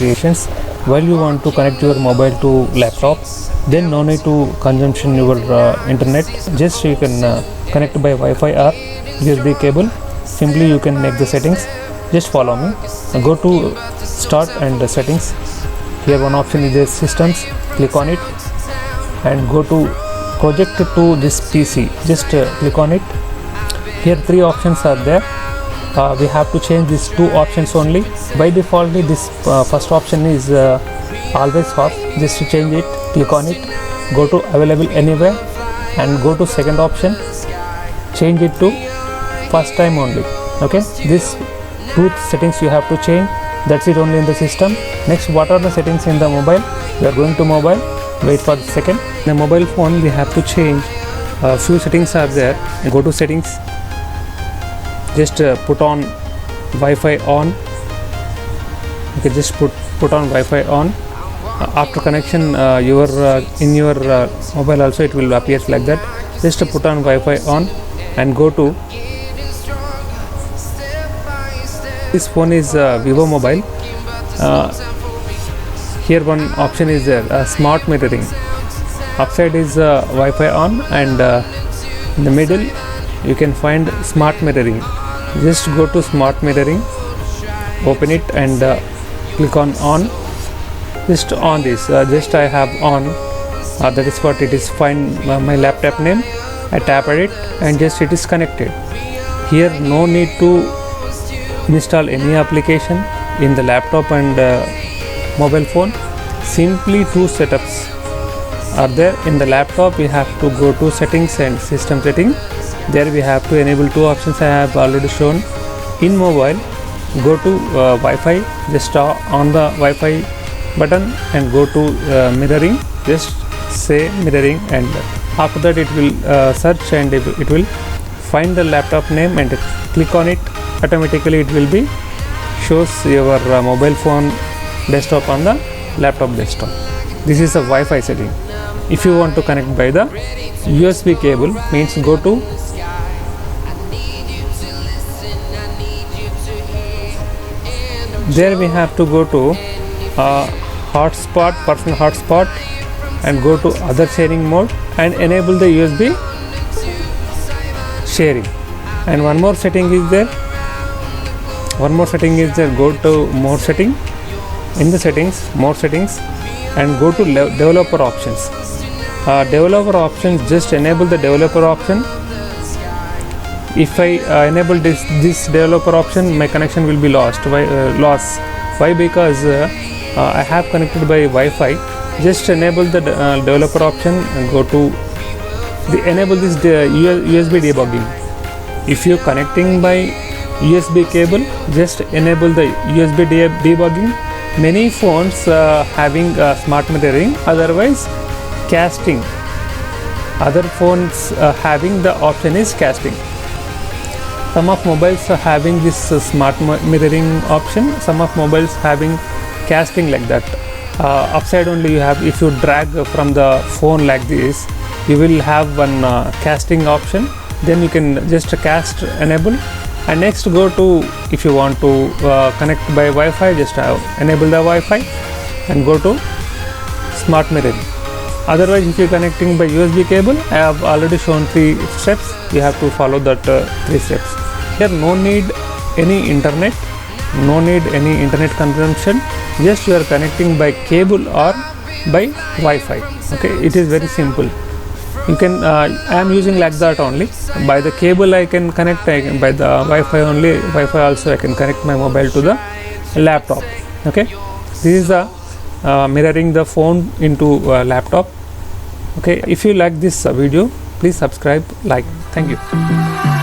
creations. While you want to connect your mobile to laptop, then no need to consumption your internet. Just you can connect by Wi-Fi or USB cable. Simply you can make the settings. Just follow me. Go to start and settings. Here one option is the systems. Click on it and go to project to this PC. Just click on it. Here 3 options are there. We have to change these 2 options only. By default this first option is always off. Just to change it, click on it, go to available anywhere and go to second option, change it to first time only. Okay, this 2 settings you have to change. That's it only in the system. Next, what are the settings in the mobile? We are going to mobile. Wait for the second. In the mobile phone we have to change few settings are there. Go to settings. Just put on Wi-Fi on. Okay, just put on Wi-Fi on. After connection in your mobile also it will appear like that. Just put on Wi-Fi on and go to this phone is Vivo mobile. Here one option is there, smart mirroring. Upside is Wi-Fi on and in the middle you can find smart mirroring. Just go to smart mirroring, open it and click on. Just on this, just I have on, that is what it is. Find my laptop name, I tap at it and just it is connected. Here no need to install any application in the laptop and mobile phone. Simply 2 setups are there. In the laptop we have to go to settings and system setting. There we have to enable 2 options I have already shown. In mobile, go to Wi-Fi, just on the Wi-Fi button and go to mirroring. Just say mirroring and after that it will search and it will find the laptop name and click on it. Automatically it will be shows your mobile phone desktop on the laptop desktop. This is a Wi-Fi setting. If you want to connect by the USB cable, means go to there we have to go to hotspot, personal hotspot and go to other sharing mode and enable the USB sharing. And one more setting is there. Go to more setting. In the settings, more settings and go to developer options. Developer options, just enable the developer option. If I enable this developer option, my connection will be lost. Why? Because I have connected by Wi-Fi. Just enable the developer option and go to enable this USB debugging. If you connecting by USB cable, just enable the USB debugging. Many phones having smart mirroring, otherwise casting. Other phones having the option is casting. Some of mobiles are having this smart mirroring option. Some of mobiles having casting like that. Upside only you have, if you drag from the phone like this, you will have one casting option. Then you can just cast enable. And next go to, if you want to connect by Wi-Fi, just enable the Wi-Fi and go to smart mirroring. Otherwise, if you are connecting by USB cable, I have already shown 3 steps. You have to follow that 3 steps. Here no need any internet, no need any internet consumption. Just you are connecting by cable or by Wi-Fi. Okay, it is very simple. You can I am using like that only. By the cable I can connect, by the Wi-Fi only, Wi-Fi also I can connect my mobile to the laptop. Okay, this is the mirroring the phone into laptop. Okay, if you like this video, please subscribe, like. Thank you.